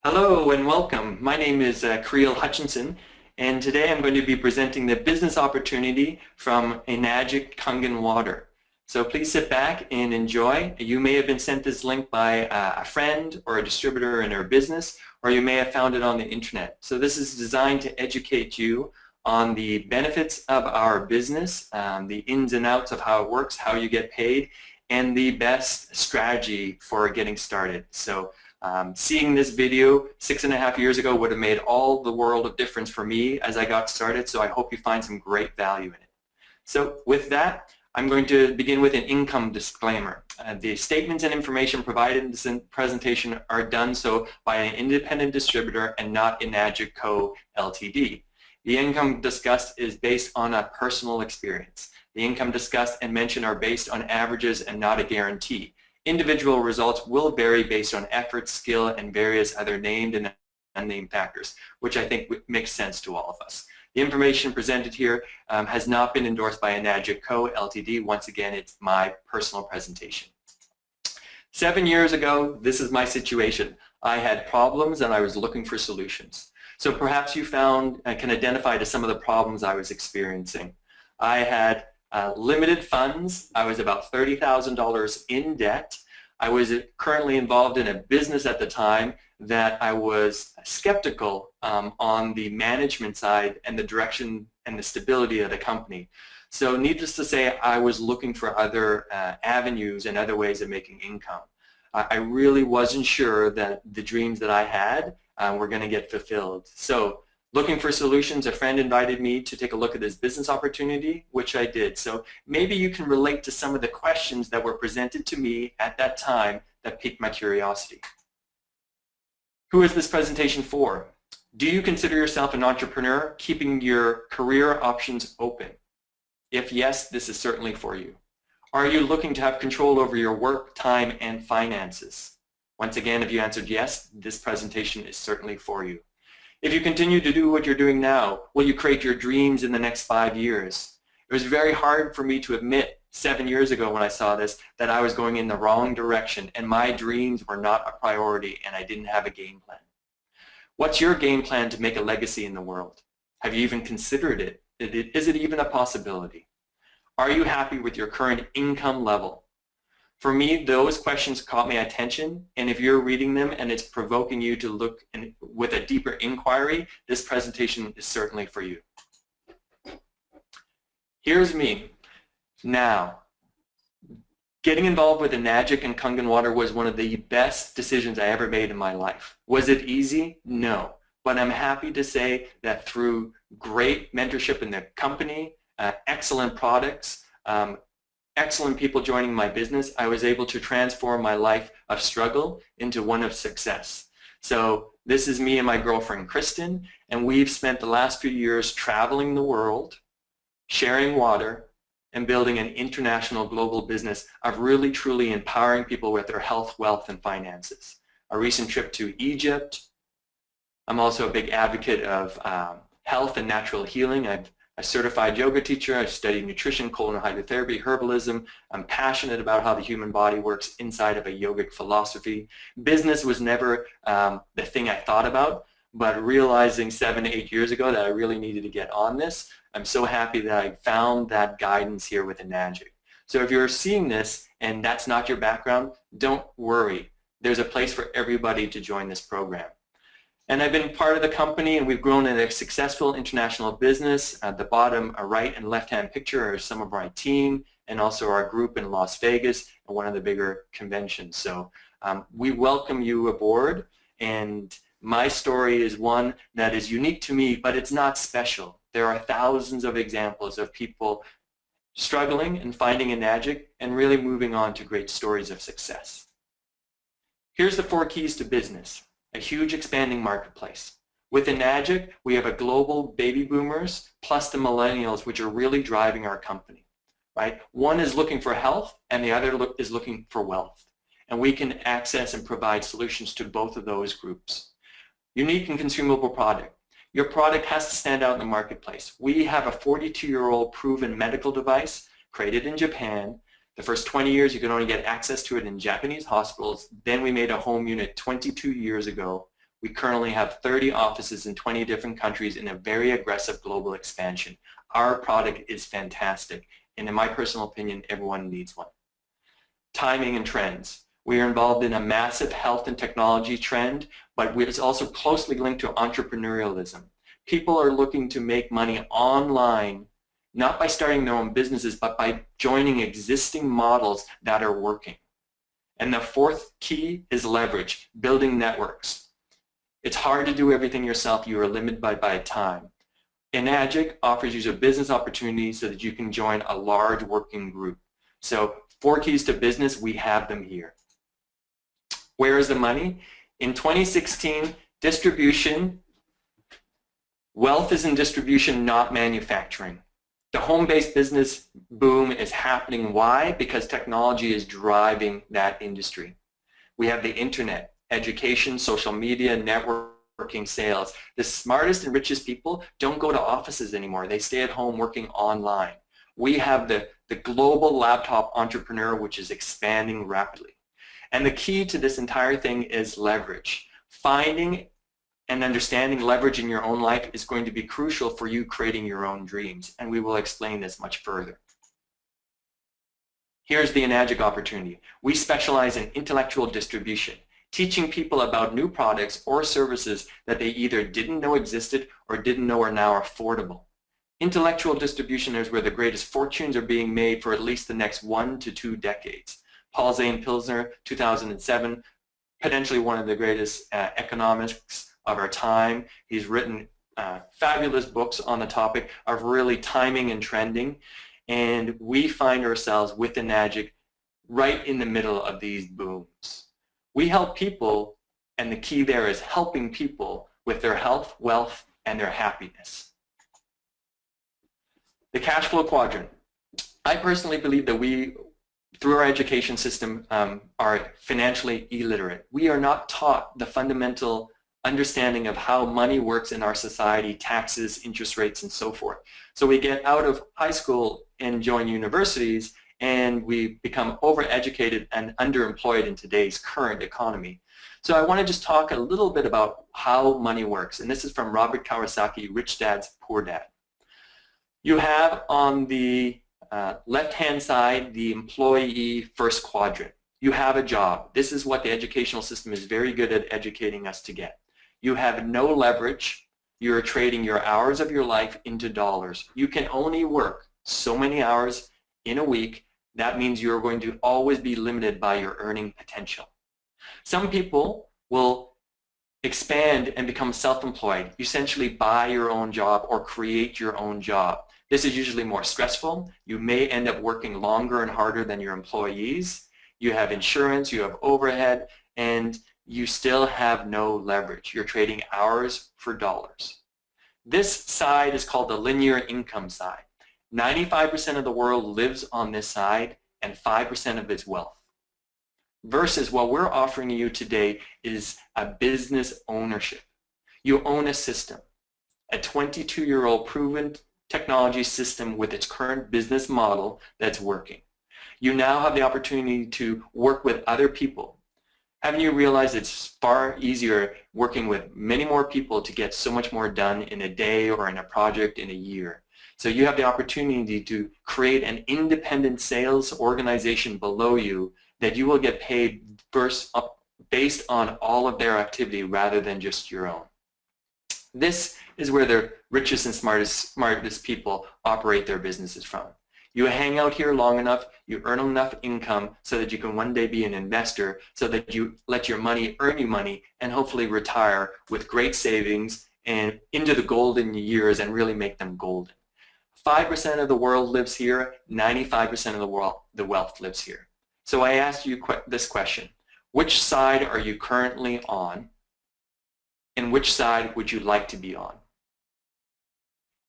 Hello and welcome. My name is Kreel Hutchinson, and today I'm going to be presenting the business opportunity from Enagic Kangen water. So please sit back and enjoy. You may have been sent this link by a friend or a distributor in our business, or you may have found it on the internet. So this is designed to educate you on the benefits of our business, the ins and outs of how it works, how you get paid, and the best strategy for getting started. So seeing this video 6.5 years ago would have made all the world of difference for me as I got started, so I hope you find some great value in it. So with that, I'm going to begin with an income disclaimer. The statements and information provided in this presentation are done so by an independent distributor and not Enagic Co. Ltd. The income discussed is based on a personal experience. The income discussed and mentioned are based on averages and not a guarantee. Individual results will vary based on effort, skill, and various other named and unnamed factors, which I think makes sense to all of us. The information presented here has not been endorsed by Enagic Co. Ltd. Once again, it's my personal presentation. 7 years ago, this is my situation. I had problems and I was looking for solutions. So perhaps you can identify to some of the problems I was experiencing. I had limited funds. I was about $30,000 in debt. I was currently involved in a business at the time that I was skeptical on the management side and the direction and the stability of the company. So needless to say, I was looking for other avenues and other ways of making income. I really wasn't sure that the dreams that I had were going to get fulfilled. So looking for solutions, a friend invited me to take a look at this business opportunity, which I did. So maybe you can relate to some of the questions that were presented to me at that time that piqued my curiosity. Who is this presentation for? Do you consider yourself an entrepreneur, keeping your career options open? If yes, this is certainly for you. Are you looking to have control over your work, time, and finances? Once again, if you answered yes, this presentation is certainly for you. If you continue to do what you're doing now, will you create your dreams in the next 5 years? It was very hard for me to admit 7 years ago when I saw this that I was going in the wrong direction and my dreams were not a priority and I didn't have a game plan. What's your game plan to make a legacy in the world? Have you even considered it? Is it even a possibility? Are you happy with your current income level? For me, those questions caught my attention, and if you're reading them and it's provoking you to look with a deeper inquiry, this presentation is certainly for you. Here's me. Now, getting involved with Enagic and Kangen water was one of the best decisions I ever made in my life. Was it easy? No. But I'm happy to say that through great mentorship in the company, excellent products, excellent people joining my business, I was able to transform my life of struggle into one of success. So this is me and my girlfriend Kristen, and we've spent the last few years traveling the world, sharing water, and building an international global business of really truly empowering people with their health, wealth, and finances. A recent trip to Egypt. I'm also a big advocate of health and natural healing. I'm a certified yoga teacher. I study nutrition, colon hydrotherapy, herbalism. I'm passionate about how the human body works inside of a yogic philosophy. Business was never the thing I thought about, but realizing 7 to 8 years ago that I really needed to get on this, I'm so happy that I found that guidance here with Enagic. So if you're seeing this and that's not your background, don't worry. There's a place for everybody to join this program. And I've been part of the company, and we've grown in a successful international business. At the bottom right and left-hand picture are some of my team and also our group in Las Vegas and one of the bigger conventions. So we welcome you aboard, and my story is one that is unique to me, but it's not special. There are thousands of examples of people struggling and finding Enagic and really moving on to great stories of success. Here's the 4 keys to business. A huge expanding marketplace. With Enagic, we have a global baby boomers plus the millennials, which are really driving our company, right? One is looking for health and the other is looking for wealth. And we can access and provide solutions to both of those groups. Unique and consumable product. Your product has to stand out in the marketplace. We have a 42-year-old proven medical device created in Japan. The first 20 years, you could only get access to it in Japanese hospitals. Then we made a home unit 22 years ago. We currently have 30 offices in 20 different countries in a very aggressive global expansion. Our product is fantastic, and in my personal opinion, everyone needs one. Timing and trends. We are involved in a massive health and technology trend, but it's also closely linked to entrepreneurialism. People are looking to make money online, not by starting their own businesses, but by joining existing models that are working. And the fourth key is leverage, building networks. It's hard to do everything yourself. You are limited by time. Enagic offers you a business opportunity so that you can join a large working group. So 4 keys to business, we have them here. Where is the money? In 2016, distribution, wealth is in distribution, not manufacturing. The home-based business boom is happening. Why? Because technology is driving that industry. We have the internet, education, social media, networking, sales. The smartest and richest people don't go to offices anymore. They stay at home working online. We have the global laptop entrepreneur, which is expanding rapidly. And the key to this entire thing is leverage. Finding and understanding leverage in your own life is going to be crucial for you creating your own dreams, and we will explain this much further. Here's the Enagic opportunity. We specialize in intellectual distribution, teaching people about new products or services that they either didn't know existed or didn't know are now affordable. Intellectual distribution is where the greatest fortunes are being made for at least the next 1 to 2 decades. Paul Zane Pilsner, 2007, potentially one of the greatest economists of our time. He's written fabulous books on the topic of really timing and trending, and we find ourselves with Enagic right in the middle of these booms. We help people, and the key there is helping people with their health, wealth, and their happiness. The cash flow quadrant. I personally believe that we, through our education system, are financially illiterate. We are not taught the fundamental understanding of how money works in our society, taxes, interest rates, and so forth. So we get out of high school and join universities, and we become overeducated and underemployed in today's current economy. So I want to just talk a little bit about how money works, and this is from Robert Kiyosaki, Rich Dad's Poor Dad. You have on the left-hand side the employee first quadrant. You have a job. This is what the educational system is very good at educating us to get. You have no leverage. You're trading your hours of your life into dollars. You can only work so many hours in a week. That means you're going to always be limited by your earning potential. Some people will expand and become self-employed. You essentially buy your own job or create your own job. This is usually more stressful. You may end up working longer and harder than your employees. You have insurance, you have overhead, and you still have no leverage. You're trading hours for dollars. This side is called the linear income side. 95% of the world lives on this side and 5% of its wealth. Versus what we're offering you today is a business ownership. You own a system, a 22-year-old proven technology system with its current business model that's working. You now have the opportunity to work with other people. Haven't you realized it's far easier working with many more people to get so much more done in a day or in a project in a year? So you have the opportunity to create an independent sales organization below you that you will get paid based on all of their activity rather than just your own. This is where the richest and smartest people operate their businesses from. You hang out here long enough, you earn enough income so that you can one day be an investor, so that you let your money earn you money and hopefully retire with great savings and into the golden years and really make them golden. 5% of the world lives here, 95% of the wealth lives here. So I asked you this question: which side are you currently on, and which side would you like to be on?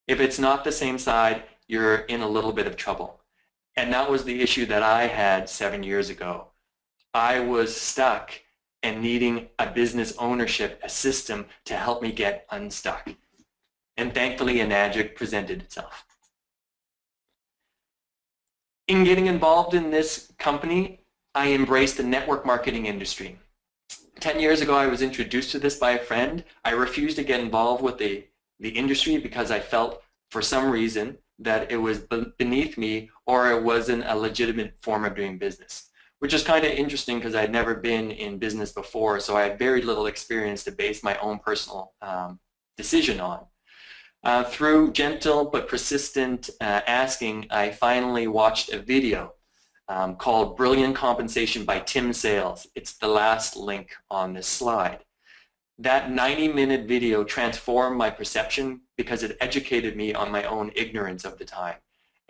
If it's not the same side, you're in a little bit of trouble. And that was the issue that I had 7 years ago. I was stuck and needing a business ownership, a system to help me get unstuck. And thankfully, Enagic presented itself. In getting involved in this company, I embraced the network marketing industry. 10 years ago, I was introduced to this by a friend. I refused to get involved with the industry because I felt, for some reason, that it was beneath me or it wasn't a legitimate form of doing business, which is kind of interesting because I'd never been in business before, so I had very little experience to base my own personal decision on. Through gentle but persistent asking, I finally watched a video called Brilliant Compensation by Tim Sales. It's the last link on this slide. That 90-minute video transformed my perception because it educated me on my own ignorance of the time.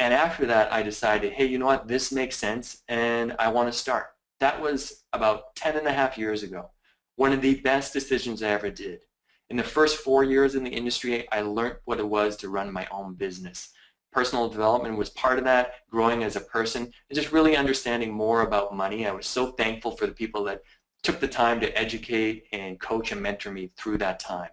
And after that, I decided, hey, you know what, this makes sense and I want to start. That was about 10.5 years ago. One of the best decisions I ever did. In the first 4 years in the industry, I learned what it was to run my own business. Personal development was part of that, growing as a person, and just really understanding more about money. I was so thankful for the people that took the time to educate and coach and mentor me through that time.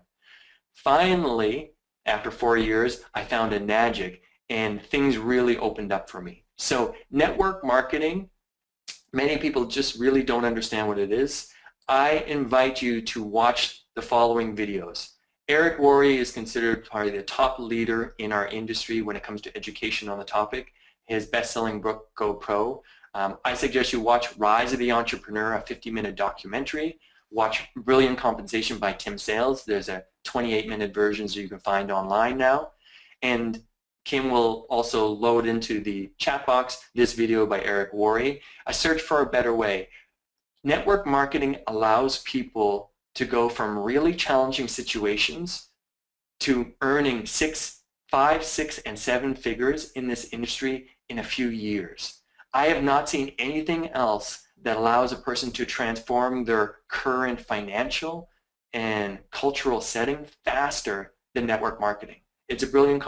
Finally, after 4 years, I found Enagic, and things really opened up for me. So network marketing, many people just really don't understand what it is. I invite you to watch the following videos. Eric Worre is considered probably the top leader in our industry when it comes to education on the topic. His best-selling book, Go Pro. I suggest you watch Rise of the Entrepreneur, a 50-minute documentary. Watch Brilliant Compensation by Tim Sales. There's a 28-minute version that you can find online now. And Kim will also load into the chat box this video by Eric Worre, A Search for a Better Way. Network marketing allows people to go from really challenging situations to earning 5, 6, and 7 figures in this industry in a few years. I have not seen anything else that allows a person to transform their current financial and cultural setting faster than network marketing. It's a brilliant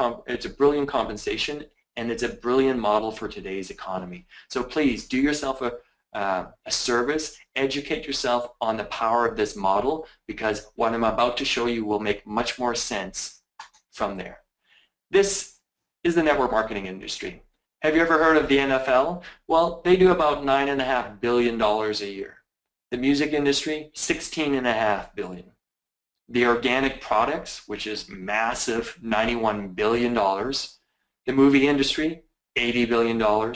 compensation, and it's a brilliant model for today's economy. So please do yourself a service, educate yourself on the power of this model, because what I'm about to show you will make much more sense from there. This is the network marketing industry. Have you ever heard of the NFL? Well, they do about $9.5 billion a year. The music industry, $16.5 billion. The organic products, which is massive, $91 billion. The movie industry, $80 billion.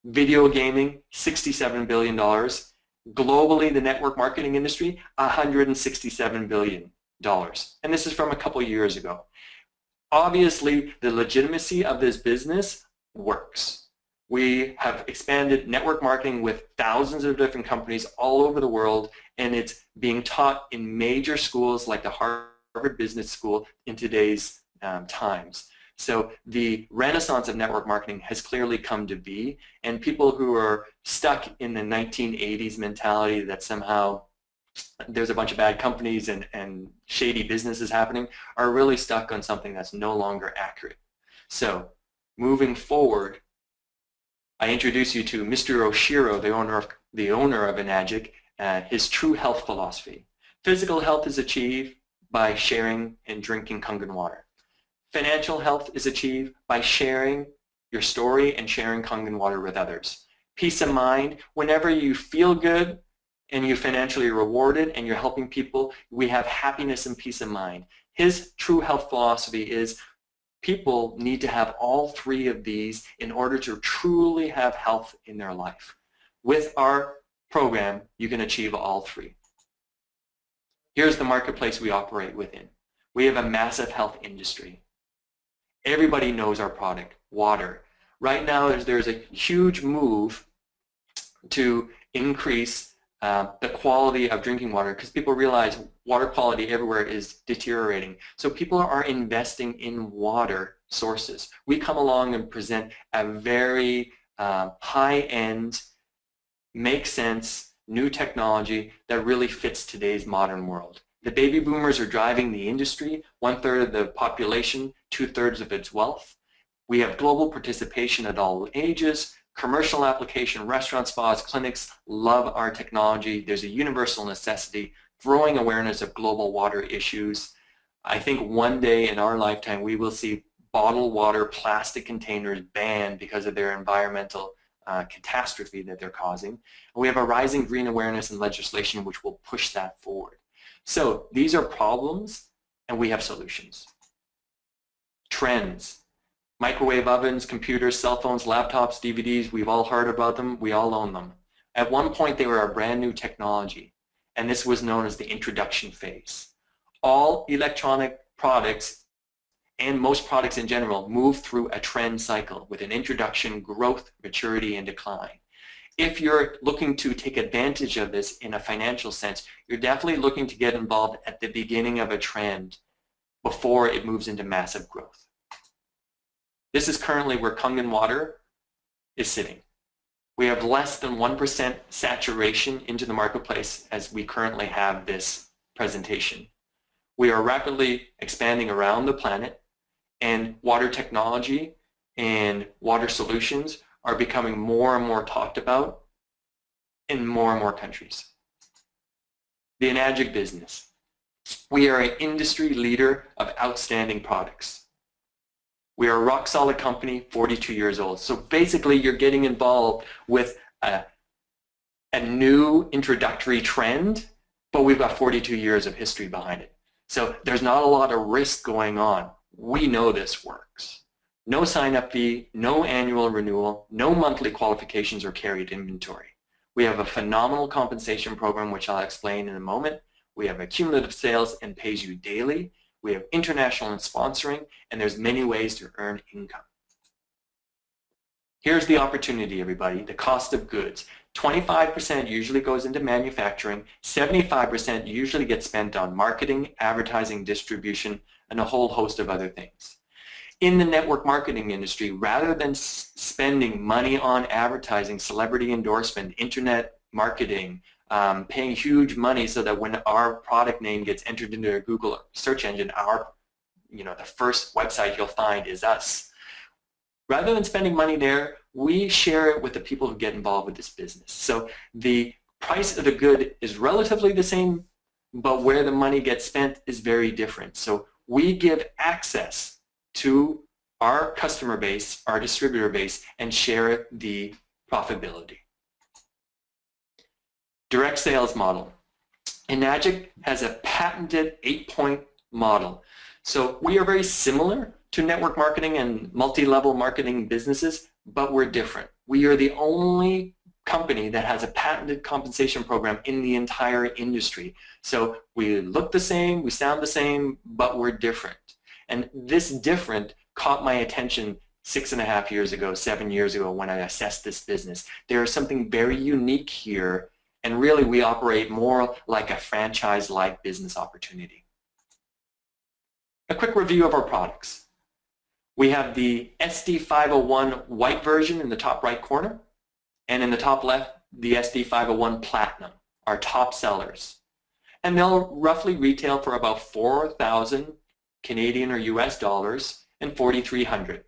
Video gaming, $67 billion. Globally, the network marketing industry, $167 billion. And this is from a couple years ago. Obviously, the legitimacy of this business works. We have expanded network marketing with thousands of different companies all over the world, and it's being taught in major schools like the Harvard Business School in today's times. So the renaissance of network marketing has clearly come to be, and people who are stuck in the 1980s mentality that somehow there's a bunch of bad companies and shady businesses happening are really stuck on something that's no longer accurate. So moving forward, I introduce you to Mr. Oshiro, the owner of Enagic, his true health philosophy. Physical health is achieved by sharing and drinking Kangen water. Financial health is achieved by sharing your story and sharing Kangen water with others. Peace of mind, whenever you feel good and you're financially rewarded and you're helping people, we have happiness and peace of mind. His true health philosophy is people need to have all 3 of these in order to truly have health in their life. With our program, you can achieve all 3. Here's the marketplace we operate within. We have a massive health industry. Everybody knows our product, water. Right now, there's a huge move to increase the quality of drinking water because people realize water quality everywhere is deteriorating. So people are investing in water sources. We come along and present a very high-end, make sense, new technology that really fits today's modern world. The baby boomers are driving the industry, 1/3 of the population, 2/3 of its wealth. We have global participation at all ages, commercial application, restaurant, spas, clinics love our technology. There's a universal necessity, growing awareness of global water issues. I think one day in our lifetime we will see bottled water plastic containers banned because of their environmental catastrophe that they're causing. And we have a rising green awareness and legislation which will push that forward. So these are problems and we have solutions. Trends. Microwave ovens, computers, cell phones, laptops, DVDs, we've all heard about them, we all own them. At one point they were a brand new technology, and this was known as the introduction phase. All electronic products and most products in general move through a trend cycle with an introduction, growth, maturity, and decline. If you're looking to take advantage of this in a financial sense, you're definitely looking to get involved at the beginning of a trend before it moves into massive growth. This is currently where Kangen water is sitting. We have less than 1% saturation into the marketplace as we currently have this presentation. We are rapidly expanding around the planet, and water technology and water solutions are becoming more and more talked about in more and more countries. The Enagic business. We are an industry leader of outstanding products. We are a rock solid company, 42 years old. So basically you're getting involved with a new introductory trend, but we've got 42 years of history behind it. So there's not a lot of risk going on. We know this works. No sign-up fee, no annual renewal, no monthly qualifications or carried inventory. We have a phenomenal compensation program, which I'll explain in a moment. We have accumulative sales and pays you daily. We have international and sponsoring, and there's many ways to earn income. Here's the opportunity, everybody, the cost of goods. 25% usually goes into manufacturing, 75% usually gets spent on marketing, advertising, distribution, and a whole host of other things. In the network marketing industry, rather than spending money on advertising, celebrity endorsement, internet marketing, paying huge money so that when our product name gets entered into a Google search engine, the first website you'll find is us. Rather than spending money there, we share it with the people who get involved with this business. So the price of the good is relatively the same, but where the money gets spent is very different. So we give access to our customer base, our distributor base, and share the profitability. Direct sales model. Enagic has a patented 8-point model. So we are very similar to network marketing and multi-level marketing businesses, but we're different. We are the only company that has a patented compensation program in the entire industry. So we look the same, we sound the same, but we're different. And this different caught my attention 6.5 years ago, 7 years ago when I assessed this business. There is something very unique here, and really we operate more like a franchise-like business opportunity. A quick review of our products. We have the SD501 white version in the top right corner, and in the top left, the SD501 Platinum, our top sellers. And they'll roughly retail for about 4,000 Canadian or US dollars and 4,300.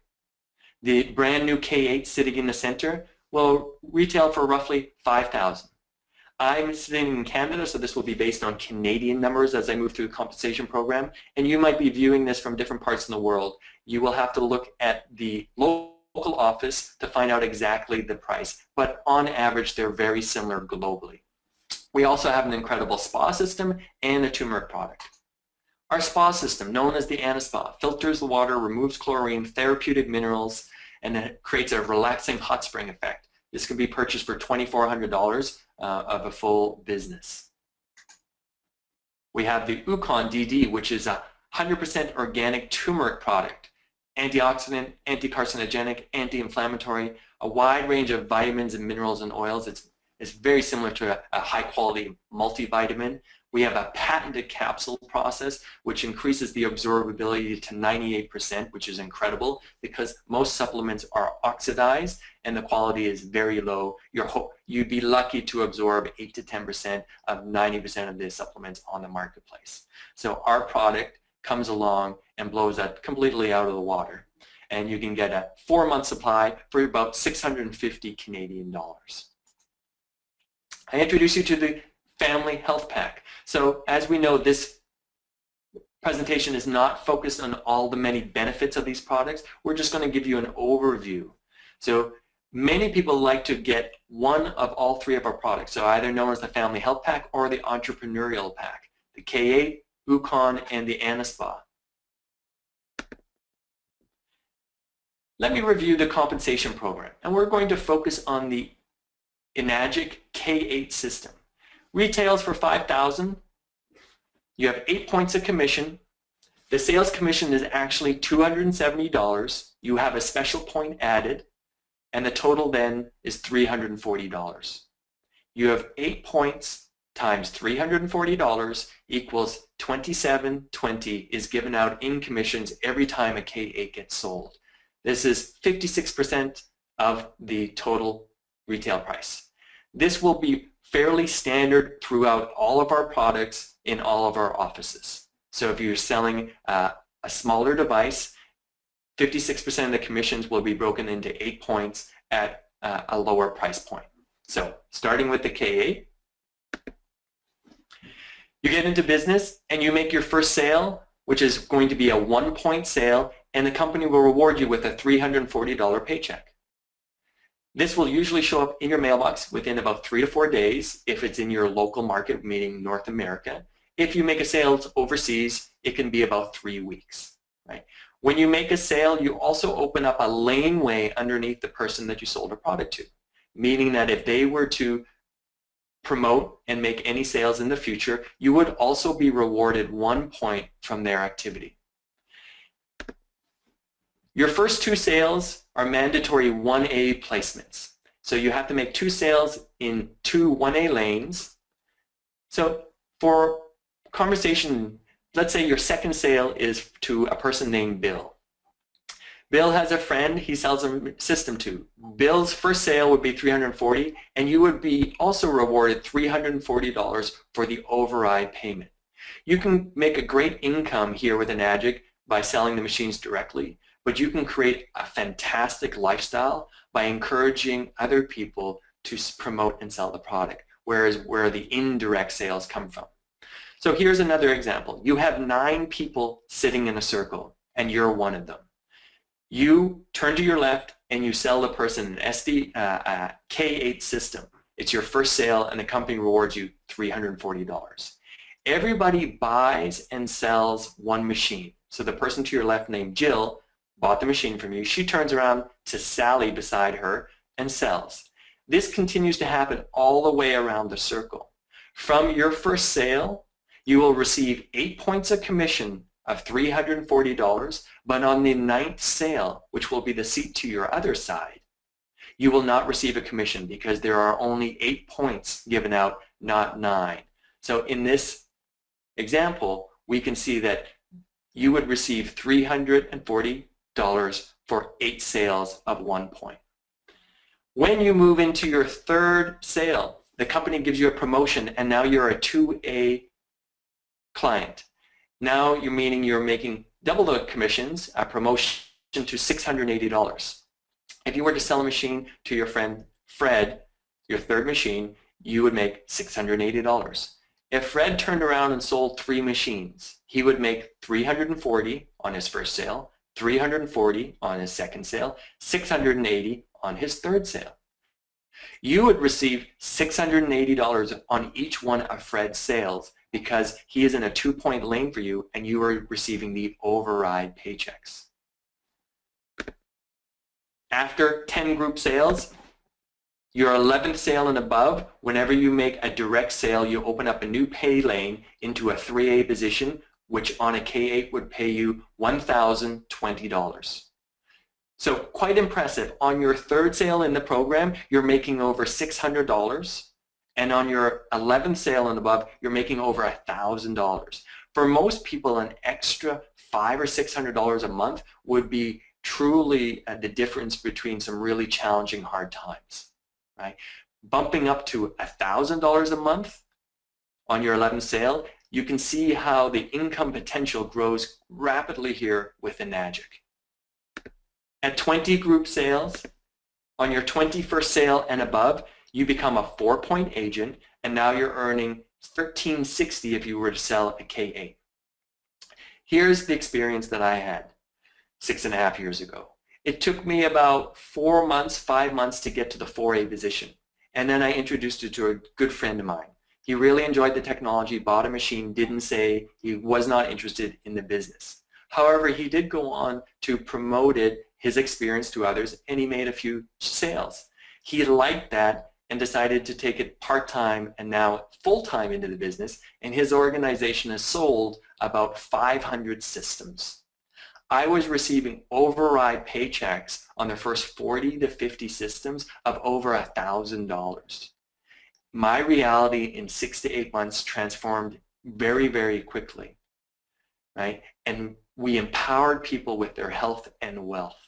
The brand new K8 sitting in the center will retail for roughly 5,000. I'm sitting in Canada, so this will be based on Canadian numbers as I move through the compensation program, and you might be viewing this from different parts in the world. You will have to look at the local office to find out exactly the price, but on average they're very similar globally. We also have an incredible spa system and a turmeric product. Our spa system, known as the AnaSpa, filters the water, removes chlorine, therapeutic minerals, and it creates a relaxing hot spring effect. This can be purchased for $2,400 of a full business. We have the Ukon DD, which is a 100% organic turmeric product, antioxidant, anti-carcinogenic, anti-inflammatory, a wide range of vitamins and minerals and oils. It's very similar to a high-quality multivitamin. We have a patented capsule process which increases the absorbability to 98%, which is incredible because most supplements are oxidized and the quality is very low. You'd be lucky to absorb 8 to 10% of 90% of the supplements on the marketplace. So our product comes along and blows that completely out of the water. And you can get a 4-month supply for about 650 Canadian dollars. I introduce you to the Family Health Pack. So as we know, this presentation is not focused on all the many benefits of these products. We're just going to give you an overview. So Many people like to get one of all three of our products, so either known as the Family Health Pack or the Entrepreneurial Pack, the K8, Ukon, and the Anaspa. Let me review the compensation program, and we're going to focus on the Enagic K8 system. Retails for $5,000. You have 8 points of commission. The sales commission is actually $270. You have a special point added, and the total then is $340. You have 8 points times $340 equals $27.20 is given out in commissions every time a K8 gets sold. This is 56% of the total retail price. This will be fairly standard throughout all of our products in all of our offices. So if you're selling a smaller device, 56% of the commissions will be broken into 8 points at a lower price point. So starting with the K8, you get into business and you make your first sale, which is going to be a 1-point sale, and the company will reward you with a $340 paycheck. This will usually show up in your mailbox within about 3 to 4 days if it's in your local market, meaning North America. If you make a sale overseas, it can be about 3 weeks. Right? When you make a sale, you also open up a laneway underneath the person that you sold a product to, meaning that if they were to promote and make any sales in the future, you would also be rewarded 1 point from their activity. Your first 2 sales are mandatory 1A placements. So you have to make 2 sales in 2 1A lanes. So for conversation, let's say your second sale is to a person named Bill. Bill has a friend he sells a system to. Bill's first sale would be $340, and you would be also rewarded $340 for the override payment. You can make a great income here with Enagic by selling the machines directly, but you can create a fantastic lifestyle by encouraging other people to promote and sell the product, whereas where the indirect sales come from. So here's another example. You have 9 people sitting in a circle, and you're one of them. You turn to your left and you sell the person an K8 system. It's your first sale, and the company rewards you $340. Everybody buys and sells one machine. So the person to your left named Jill bought the machine from you. She turns around to Sally beside her and sells. This continues to happen all the way around the circle. From your first sale, you will receive 8 points of commission of $340, but on the 9th sale, which will be the seat to your other side, you will not receive a commission because there are only 8 points given out, not 9. So in this example, we can see that you would receive $340 for 8 sales of 1 point. When you move into your third sale, the company gives you a promotion, and now you're a 2A client. Now you're meaning you're making double the commissions, a promotion to $680. If you were to sell a machine to your friend Fred, your third machine, you would make $680. If Fred turned around and sold 3 machines, he would make $340 on his first sale, $340 on his second sale, $680 on his third sale. You would receive $680 on each one of Fred's sales because he is in a 2-point lane for you, and you are receiving the override paychecks. After 10 group sales, your 11th sale and above, whenever you make a direct sale, you open up a new pay lane into a 3A position, which on a K8 would pay you $1,020. So quite impressive. On your third sale in the program, you're making over $600. And on your 11th sale and above, you're making over $1,000. For most people, an extra $500 or $600 a month would be truly the difference between some really challenging hard times. Right? Bumping up to $1,000 a month on your 11th sale, you can see how the income potential grows rapidly here with Enagic. At 20 group sales, on your 21st sale and above, you become a 4-point agent, and now you're earning $1,360 if you were to sell a K8. Here's the experience that I had 6.5 years ago. It took me about 4 months, 5 months to get to the 4A position. And then I introduced it to a good friend of mine. He really enjoyed the technology, bought a machine, didn't say he was not interested in the business. However, he did go on to promote his experience to others, and he made a few sales. He liked that and decided to take it part-time and now full-time into the business, and his organization has sold about 500 systems. I was receiving override paychecks on the first 40 to 50 systems of over $1,000. My reality in 6 to 8 months transformed very, very quickly, right? And we empowered people with their health and wealth.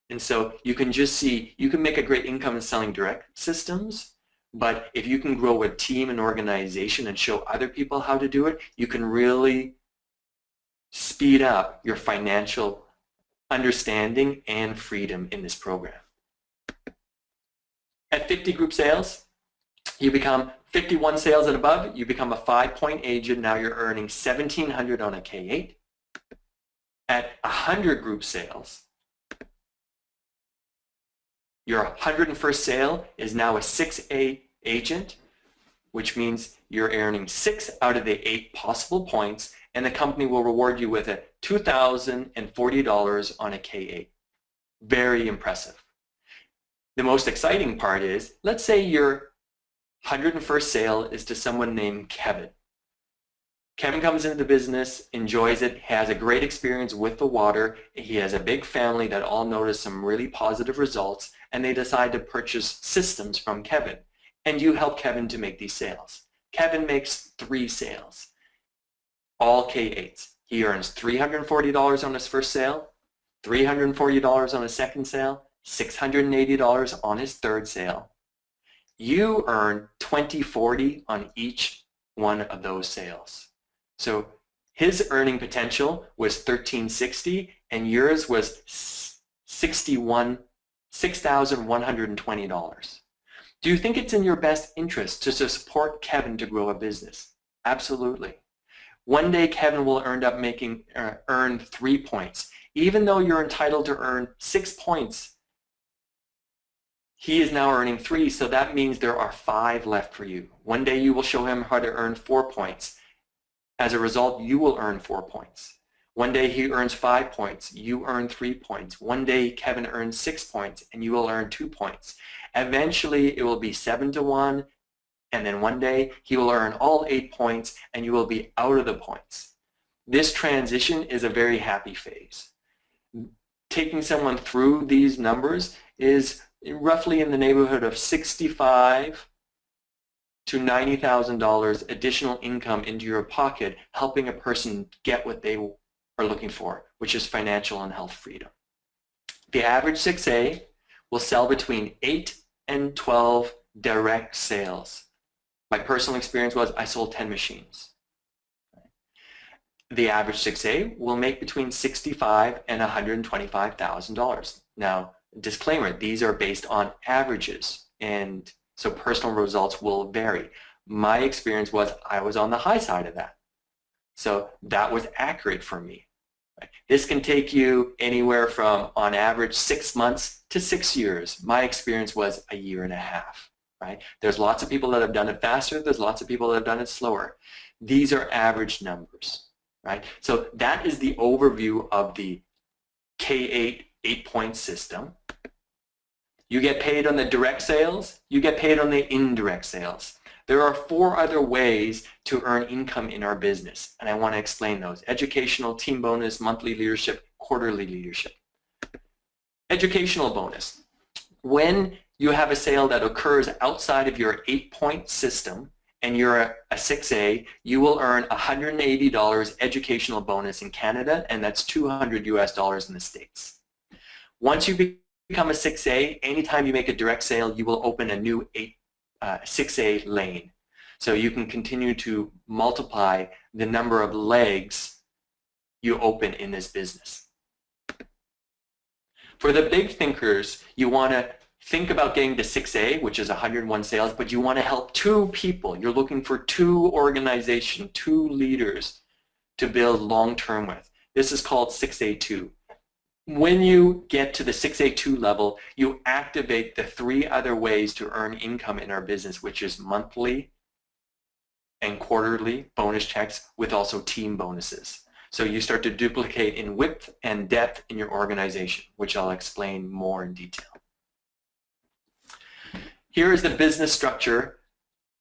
And so you can just see, you can make a great income in selling direct systems, but if you can grow a team and organization and show other people how to do it, you can really speed up your financial understanding and freedom in this program. At 50 group sales, you become 51 sales and above, you become a 5-point agent. Now you're earning $1,700 on a K8. At 100 group sales, your 101st sale is now a 6A agent, which means you're earning 6 out of the 8 possible points, and the company will reward you with a $2,040 on a K8. Very impressive. The most exciting part is, let's say your 101st sale is to someone named Kevin. Kevin comes into the business, enjoys it, has a great experience with the water. He has a big family that all notice some really positive results, and they decide to purchase systems from Kevin. And you help Kevin to make these sales. Kevin makes 3 sales, all K8s. He earns $340 on his first sale, $340 on his second sale, $680 on his third sale. You earn $2,040 on each one of those sales. So his earning potential was $1,360 and yours was $6,120. Do you think it's in your best interest to support Kevin to grow a business? Absolutely. One day Kevin will earn 3 points. Even though you're entitled to earn 6 points, he is now earning 3, so that means there are 5 left for you. One day you will show him how to earn 4 points. As a result, you will earn 4 points. One day he earns 5 points, you earn 3 points. One day Kevin earns 6 points and you will earn 2 points. Eventually it will be 7 to 1, and then one day he will earn all 8 points and you will be out of the points. This transition is a very happy phase. Taking someone through these numbers is roughly in the neighborhood of $65,000 to $90,000 additional income into your pocket, helping a person get what they are looking for, which is financial and health freedom. The average 6A will sell between 8 and 12 direct sales. My personal experience was I sold 10 machines. The average 6A will make between $65,000 and $125,000. Now, disclaimer, these are based on averages, and so personal results will vary. My experience was I was on the high side of that. So that was accurate for me. Right? This can take you anywhere from, on average, 6 months to 6 years. My experience was a year and a half. Right? There's lots of people that have done it faster. There's lots of people that have done it slower. These are average numbers. Right? So that is the overview of the K8 8-point system. You get paid on the direct sales, you get paid on the indirect sales. There are 4 other ways to earn income in our business, and I want to explain those. Educational, team bonus, monthly leadership, quarterly leadership. Educational bonus. When you have a sale that occurs outside of your 8-point system and you're a 6A, you will earn $180 educational bonus in Canada, and that's $200 US in the States. Once you become a 6A, anytime you make a direct sale, you will open a new 6A lane. So you can continue to multiply the number of legs you open in this business. For the big thinkers, you want to think about getting to 6A, which is 101 sales, but you want to help 2 people. You're looking for 2 organizations, 2 leaders to build long-term with. This is called 6A2. When you get to the 6A2 level, you activate the 3 other ways to earn income in our business, which is monthly and quarterly bonus checks with also team bonuses. So you start to duplicate in width and depth in your organization, which I'll explain more in detail. Here is the business structure.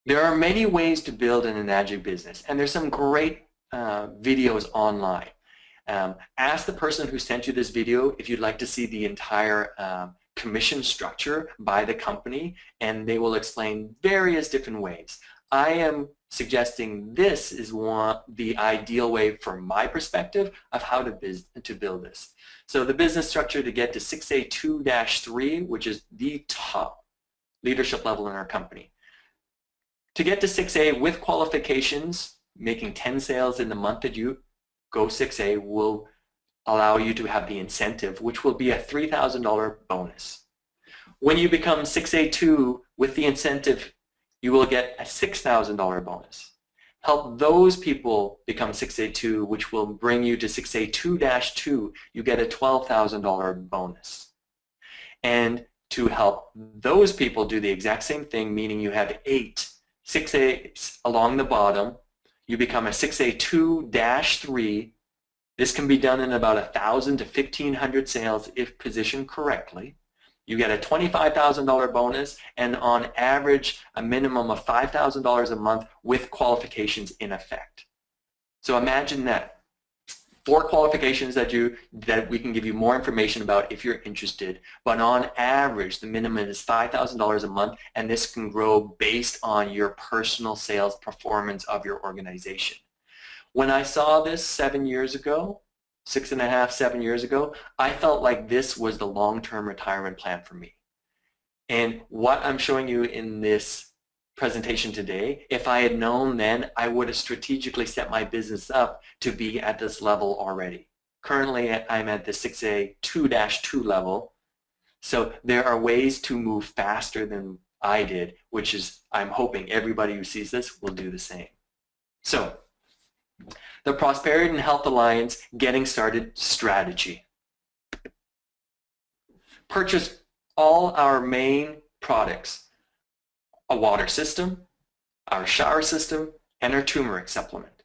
There are many ways to build an Enagic business, and there's some great videos online. Ask the person who sent you this video if you'd like to see the entire commission structure by the company, and they will explain various different ways. I am suggesting this is the ideal way from my perspective of how to build this. So the business structure to get to 6A2-3, which is the top leadership level in our company. To get to 6A with qualifications, making 10 sales in the month that you go 6A will allow you to have the incentive, which will be a $3,000 bonus. When you become 6A2 with the incentive, you will get a $6,000 bonus. Help those people become 6A2, which will bring you to 6A2-2, you get a $12,000 bonus. And to help those people do the exact same thing, meaning you have 8 6As along the bottom, you become a 6A2-3. This can be done in about 1,000 to 1,500 sales if positioned correctly. You get a $25,000 bonus, and on average, a minimum of $5,000 a month with qualifications in effect. So imagine that. 4 qualifications that we can give you more information about if you're interested, but on average, the minimum is $5,000 a month, and this can grow based on your personal sales performance of your organization. When I saw this 7 years ago, 6.5, 7 years ago, I felt like this was the long-term retirement plan for me. And what I'm showing you in this presentation today, if I had known then, I would have strategically set my business up to be at this level already. Currently, I'm at the 6A2-2 level, so there are ways to move faster than I did, which is, I'm hoping everybody who sees this will do the same. So, the Prosperity and Health Alliance Getting Started Strategy. Purchase all our main products, a water system, our shower system, and our turmeric supplement.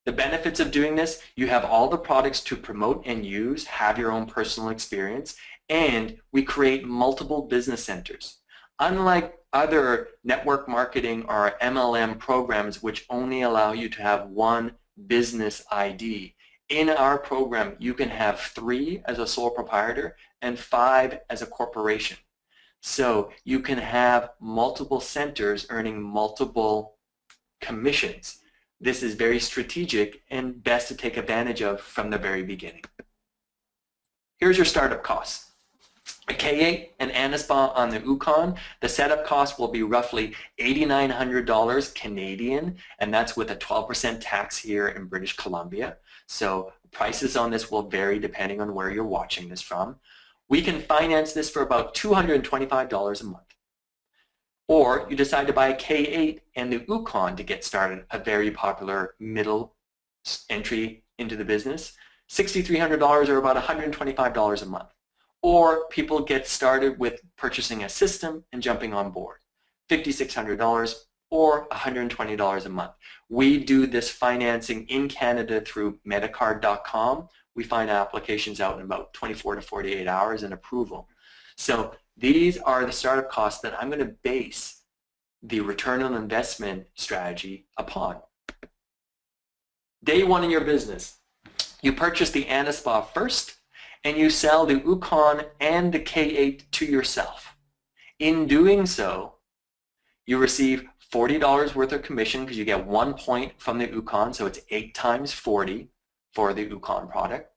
The benefits of doing this, you have all the products to promote and use, have your own personal experience, and we create multiple business centers. Unlike other network marketing or MLM programs which only allow you to have one business ID, in our program you can have 3 as a sole proprietor and 5 as a corporation. So you can have multiple centers earning multiple commissions. This is very strategic and best to take advantage of from the very beginning. Here's your startup costs. A K8 and Anaspa on the Yukon, the setup cost will be roughly $8,900 Canadian, and that's with a 12% tax here in British Columbia. So prices on this will vary depending on where you're watching this from. We can finance this for about $225 a month. Or you decide to buy a K8 and the Yukon to get started, a very popular middle entry into the business, $6,300 or about $125 a month. Or people get started with purchasing a system and jumping on board, $5,600 or $120 a month. We do this financing in Canada through Medicard.com. We find applications out in about 24 to 48 hours and approval. So these are the startup costs that I'm going to base the return on investment strategy upon. Day 1 in your business, you purchase the Anaspa first, and you sell the Yukon and the K8 to yourself. In doing so, you receive $40 worth of commission because you get 1 point from the Yukon, so it's 8 times 40 for the Yukon product.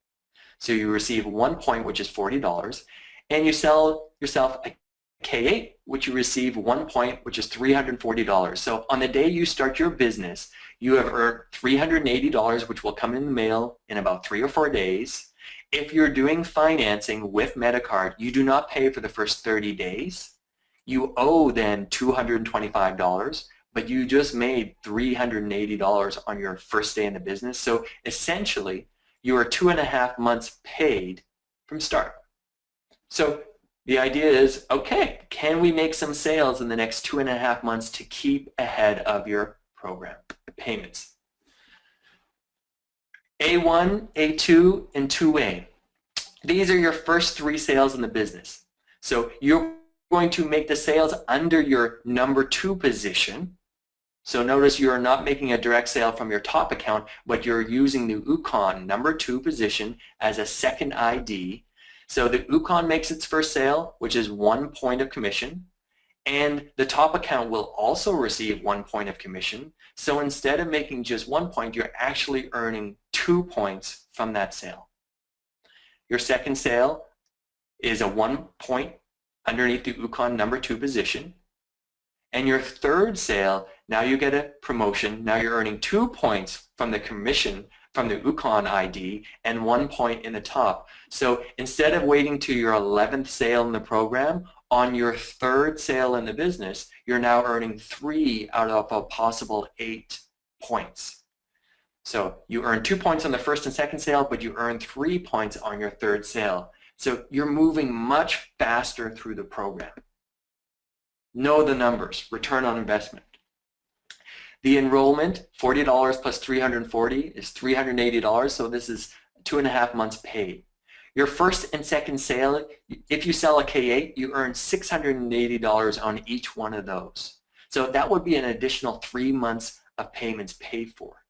So you receive 1 point, which is $40, and you sell yourself a K8, which you receive 1 point, which is $340. So on the day you start your business, you have earned $380, which will come in the mail in about 3 or 4 days. If you're doing financing with Medicard, you do not pay for the first 30 days. You owe then $225, but you just made $380 on your first day in the business. So essentially, you are 2.5 months paid from start. So the idea is, okay, can we make some sales in the next 2.5 months to keep ahead of your program payments? A1, A2, and 2A. These are your first 3 sales in the business. So you're going to make the sales under your number 2 position. So notice you are not making a direct sale from your top account, but you're using the UConn number 2 position as a second ID. So the UConn makes its first sale, which is 1 point of commission, and the top account will also receive 1 point of commission. So instead of making just 1 point, you're actually earning 2 points from that sale. Your second sale is a 1 point underneath the UConn number 2 position. And your third sale, now you get a promotion. Now you're earning 2 points from the commission from the UConn ID and 1 point in the top. So instead of waiting to your 11th sale in the program, on your third sale in the business, you're now earning 3 out of a possible 8 points. So you earn 2 points on the first and second sale, but you earn 3 points on your third sale. So you're moving much faster through the program. Know the numbers, return on investment. The enrollment, $40 plus $340 is $380, so this is 2.5 months paid. Your first and second sale, if you sell a K8, you earn $680 on each one of those. So that would be an additional 3 months of payments paid for.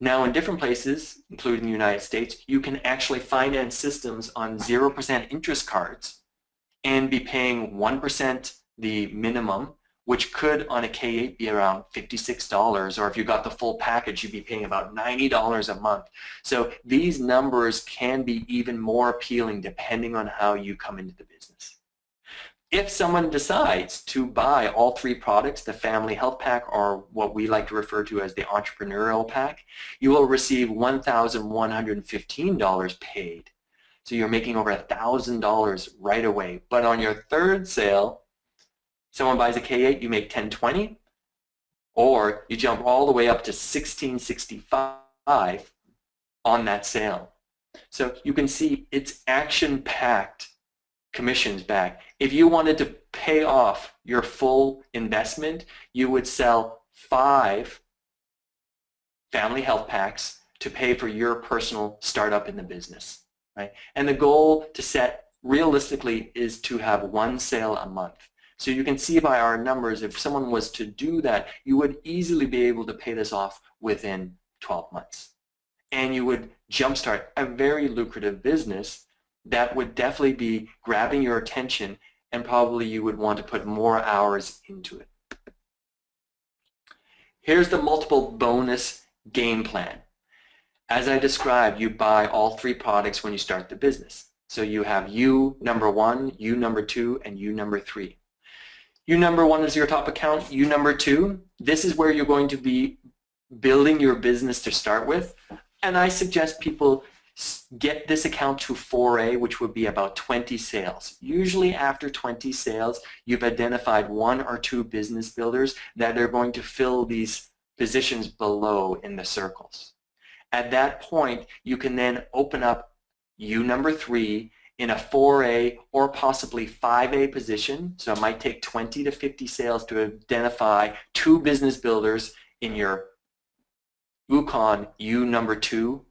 Now in different places, including the United States, you can actually finance systems on 0% interest cards and be paying 1% the minimum, which could on a K8 be around $56, or if you got the full package, you'd be paying about $90 a month. So these numbers can be even more appealing depending on how you come into the business. If someone decides to buy all 3 products, the Family Health Pack, or what we like to refer to as the Entrepreneurial Pack, you will receive $1,115 paid. So you're making over $1,000 right away. But on your third sale, someone buys a K8, you make $1,020, or you jump all the way up to $1,665 on that sale. So you can see it's action-packed commissions back. If you wanted to pay off your full investment, you would sell 5 Family Health Packs to pay for your personal startup in the business, right? And the goal to set realistically is to have 1 sale a month. So you can see by our numbers, if someone was to do that, you would easily be able to pay this off within 12 months. And you would jumpstart a very lucrative business that would definitely be grabbing your attention, and probably you would want to put more hours into it. Here's the multiple bonus game plan. As I described, you buy all 3 products when you start the business. So you have U number 1, U number 2, and U number 3. U number 1 is your top account. U number 2, this is where you're going to be building your business to start with. And I suggest people get this account to 4A, which would be about 20 sales. Usually after 20 sales, you've identified 1 or 2 business builders that are going to fill these positions below in the circles. At that point, you can then open up U number 3 in a 4A or possibly 5A position. So it might take 20 to 50 sales to identify 2 business builders in your UConn U number 2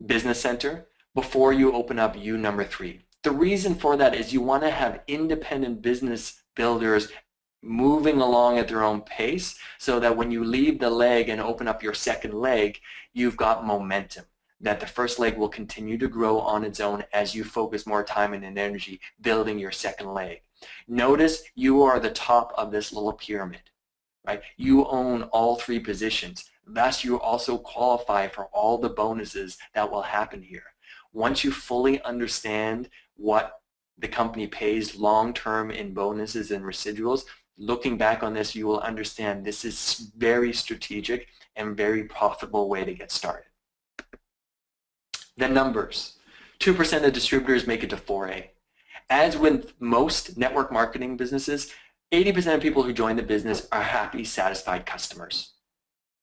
business center before you open up U number 3. The reason for that is you want to have independent business builders moving along at their own pace, so that when you leave the leg and open up your second leg, you've got momentum, that the first leg will continue to grow on its own as you focus more time and energy building your second leg. Notice you are the top of this little pyramid, right? You own all 3 positions. Thus, you also qualify for all the bonuses that will happen here. Once you fully understand what the company pays long-term in bonuses and residuals, looking back on this, you will understand this is very strategic and very profitable way to get started. The numbers. 2% of distributors make it to 4A. As with most network marketing businesses, 80% of people who join the business are happy, satisfied customers.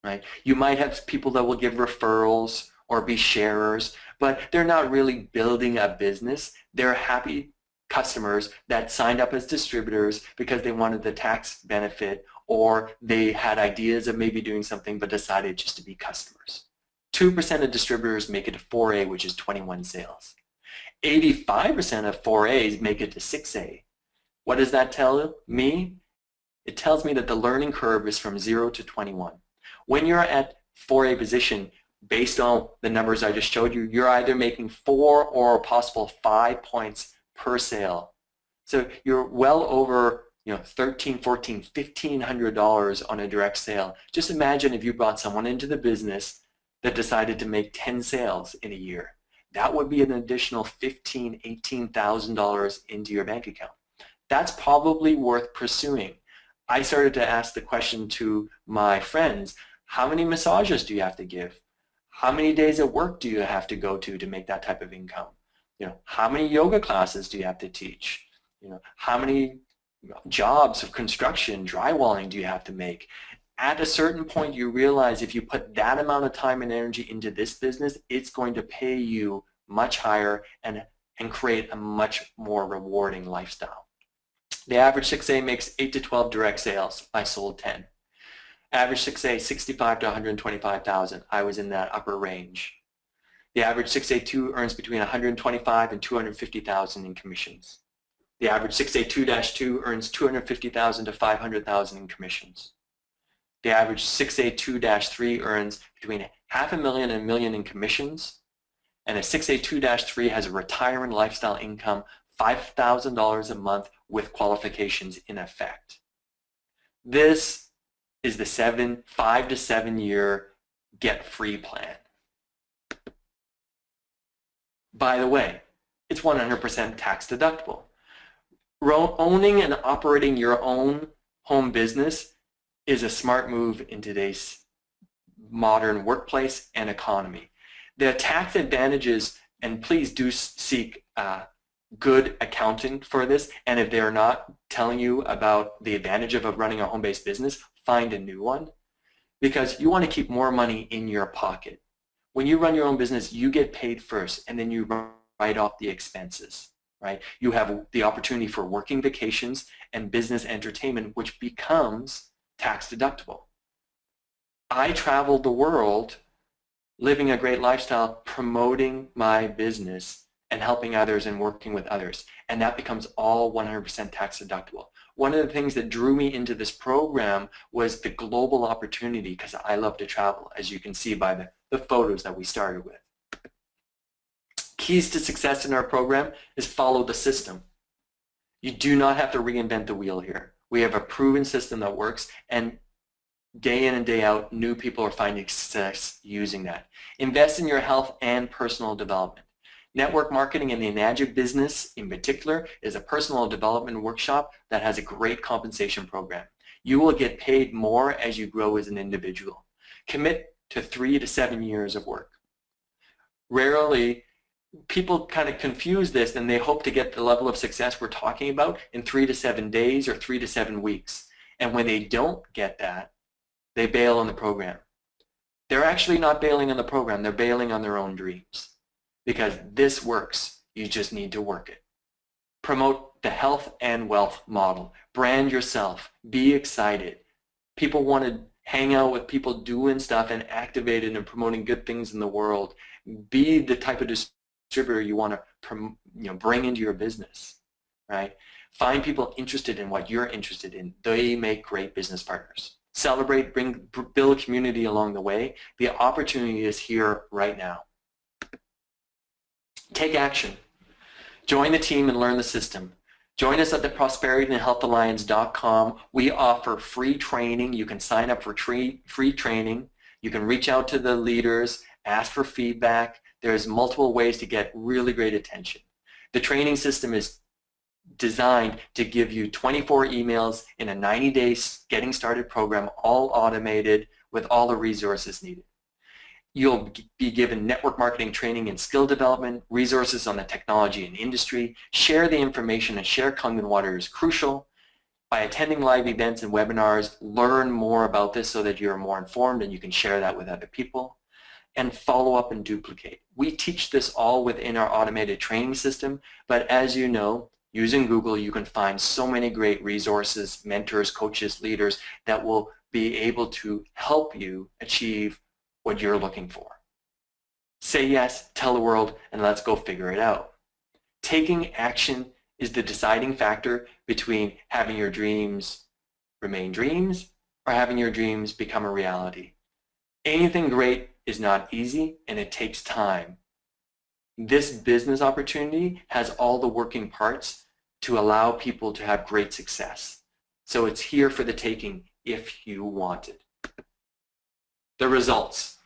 Right? You might have people that will give referrals or be sharers, but they're not really building a business. They're happy customers that signed up as distributors because they wanted the tax benefit, or they had ideas of maybe doing something but decided just to be customers. 2% of distributors make it to 4A, which is 21 sales. 85% of 4As make it to 6A. What does that tell me? It tells me that the learning curve is from 0 to 21. When you're at 4A position, based on the numbers I just showed you, you're either making 4 or a possible 5 points per sale. So you're well over $1,300, $1,400, $1,500 on a direct sale. Just imagine if you brought someone into the business that decided to make 10 sales in a year. That would be an additional $15,000, $18,000 into your bank account. That's probably worth pursuing. I started to ask the question to my friends, how many massages do you have to give? How many days at work do you have to go to make that type of income? How many yoga classes do you have to teach? How many jobs of construction, drywalling do you have to make? At a certain point, you realize if you put that amount of time and energy into this business, it's going to pay you much higher and create a much more rewarding lifestyle. The average 6A makes 8 to 12 direct sales. I sold 10. Average 6A, 65 to 125,000. I was in that upper range. The average 6A2 earns between 125 and 250,000 in commissions. The average 6A2-2 earns 250,000 to 500,000 in commissions. The average 6A2-3 earns between $500,000 and $1 million in commissions, and a 6A2-3 has a retirement lifestyle income, $5,000 a month with qualifications in effect. This is the 5 to 7 year get free plan. By the way, it's 100% tax deductible. Owning and operating your own home business is a smart move in today's modern workplace and economy. The tax advantages, and please do seek good accounting for this, and if they're not telling you about the advantage of running a home-based business, find a new one, because you want to keep more money in your pocket. When you run your own business, you get paid first, and then you write off the expenses, right? You have the opportunity for working vacations and business entertainment, which becomes tax deductible. I traveled the world living a great lifestyle, promoting my business and helping others and working with others, and that becomes all 100% tax deductible. One of the things that drew me into this program was the global opportunity, because I love to travel, as you can see by the photos that we started with. Keys to success in our program is follow the system. You do not have to reinvent the wheel here. We have a proven system that works, and day in and day out, new people are finding success using that. Invest in your health and personal development. Network marketing in the Enagic business in particular is a personal development workshop that has a great compensation program. You will get paid more as you grow as an individual. Commit to 3 to 7 years of work. Rarely, people kind of confuse this and they hope to get the level of success we're talking about in 3 to 7 days or 3 to 7 weeks. And when they don't get that, they bail on the program. They're actually not bailing on the program, they're bailing on their own dreams. Because this works, you just need to work it. Promote the health and wealth model. Brand yourself, be excited. People want to hang out with people doing stuff and activated and promoting good things in the world. Be the type of distributor you want to bring into your business, right? Find people interested in what you're interested in. They make great business partners. Celebrate, build community along the way. The opportunity is here right now. Take action. Join the team and learn the system. Join us at the prosperityandhealthalliance.com. We offer free training. You can sign up for free training. You can reach out to the leaders, ask for feedback. There's multiple ways to get really great attention. The training system is designed to give you 24 emails in a 90-day getting started program, all automated with all the resources needed. You'll be given network marketing training and skill development, resources on the technology and industry. Share the information and share Kangen water is crucial. By attending live events and webinars, learn more about this so that you're more informed and you can share that with other people. and follow up and duplicate. We teach this all within our automated training system, but as you know, using Google, you can find so many great resources, mentors, coaches, leaders that will be able to help you achieve what you're looking for. Say yes, tell the world, and let's go figure it out. Taking action is the deciding factor between having your dreams remain dreams or having your dreams become a reality. Anything great is not easy, and it takes time. This business opportunity has all the working parts to allow people to have great success. So it's here for the taking if you want it. The results.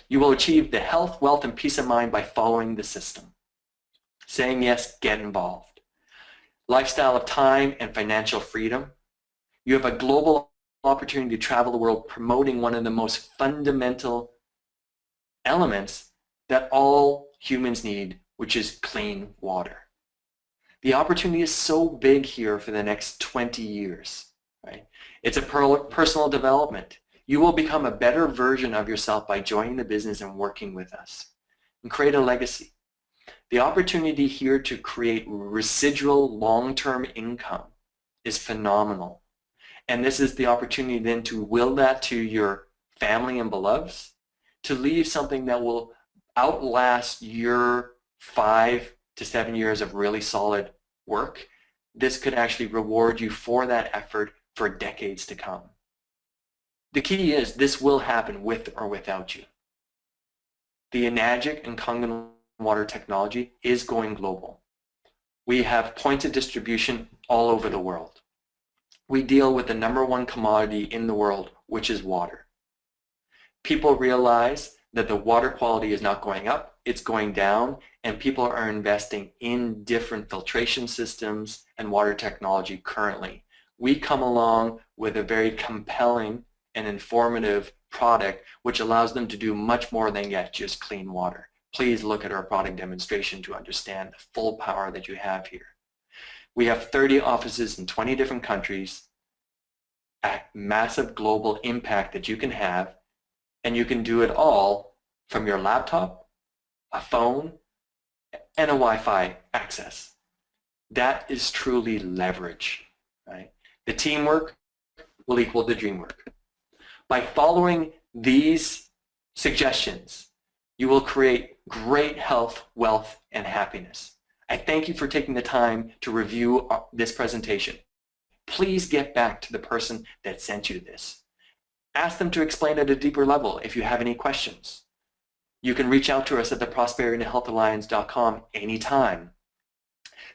You will achieve the health, wealth, and peace of mind by following the system. Saying yes, get involved. Lifestyle of time and financial freedom. You have a global opportunity to travel the world promoting one of the most fundamental elements that all humans need, which is clean water. The opportunity is so big here for the next 20 years. Right? It's a personal development. You will become a better version of yourself by joining the business and working with us and create a legacy. The opportunity here to create residual long-term income is phenomenal. And this is the opportunity then to will that to your family and beloveds, to leave something that will outlast your 5 to 7 years of really solid work. This could actually reward you for that effort for decades to come. The key is this will happen with or without you. The Enagic and Kangen water technology is going global. We have points of distribution all over the world. We deal with the #1 commodity in the world, which is water. People realize that the water quality is not going up, it's going down, and people are investing in different filtration systems and water technology currently. We come along with a very compelling and informative product which allows them to do much more than get just clean water. Please look at our product demonstration to understand the full power that you have here. We have 30 offices in 20 different countries, a massive global impact that you can have, and you can do it all from your laptop, a phone, and a Wi-Fi access. That is truly leverage, right? The teamwork will equal the dream work. By following these suggestions, you will create great health, wealth, and happiness. I thank you for taking the time to review this presentation. Please get back to the person that sent you this. Ask them to explain at a deeper level if you have any questions. You can reach out to us at theprosperityhealthalliance.com anytime.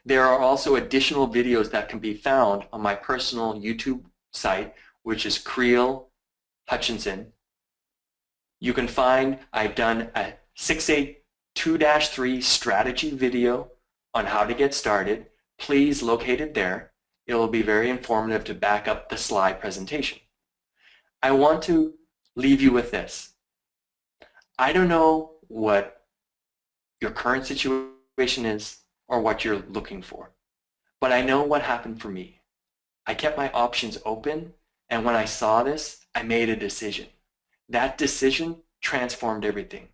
There are also additional videos that can be found on my personal YouTube site, which is Kreel Hutchinson. You can find I've done a 682-3 strategy video on how to get started. Please locate it there. It will be very informative to back up the slide presentation. I want to leave you with this. I don't know what your current situation is or what you're looking for, but I know what happened for me. I kept my options open, and when I saw this, I made a decision. That decision transformed everything.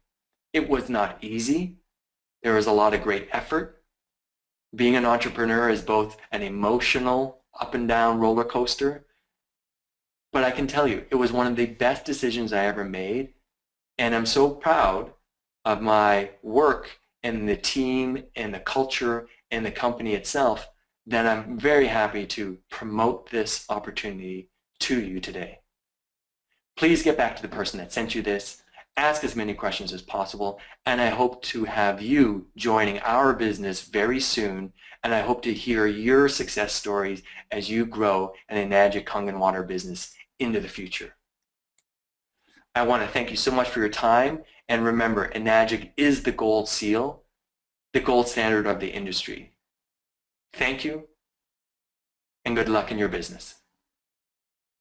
It was not easy. There was a lot of great effort. Being an entrepreneur is both an emotional up and down roller coaster, but I can tell you it was one of the best decisions I ever made, and I'm so proud of my work and the team and the culture and the company itself that I'm very happy to promote this opportunity to you today. Please get back to the person that sent you this, ask as many questions as possible, and I hope to have you joining our business very soon, and I hope to hear your success stories as you grow an Enagic Kangen water business into the future. I want to thank you so much for your time, and remember, Enagic is the gold seal, the gold standard of the industry. Thank you, and good luck in your business.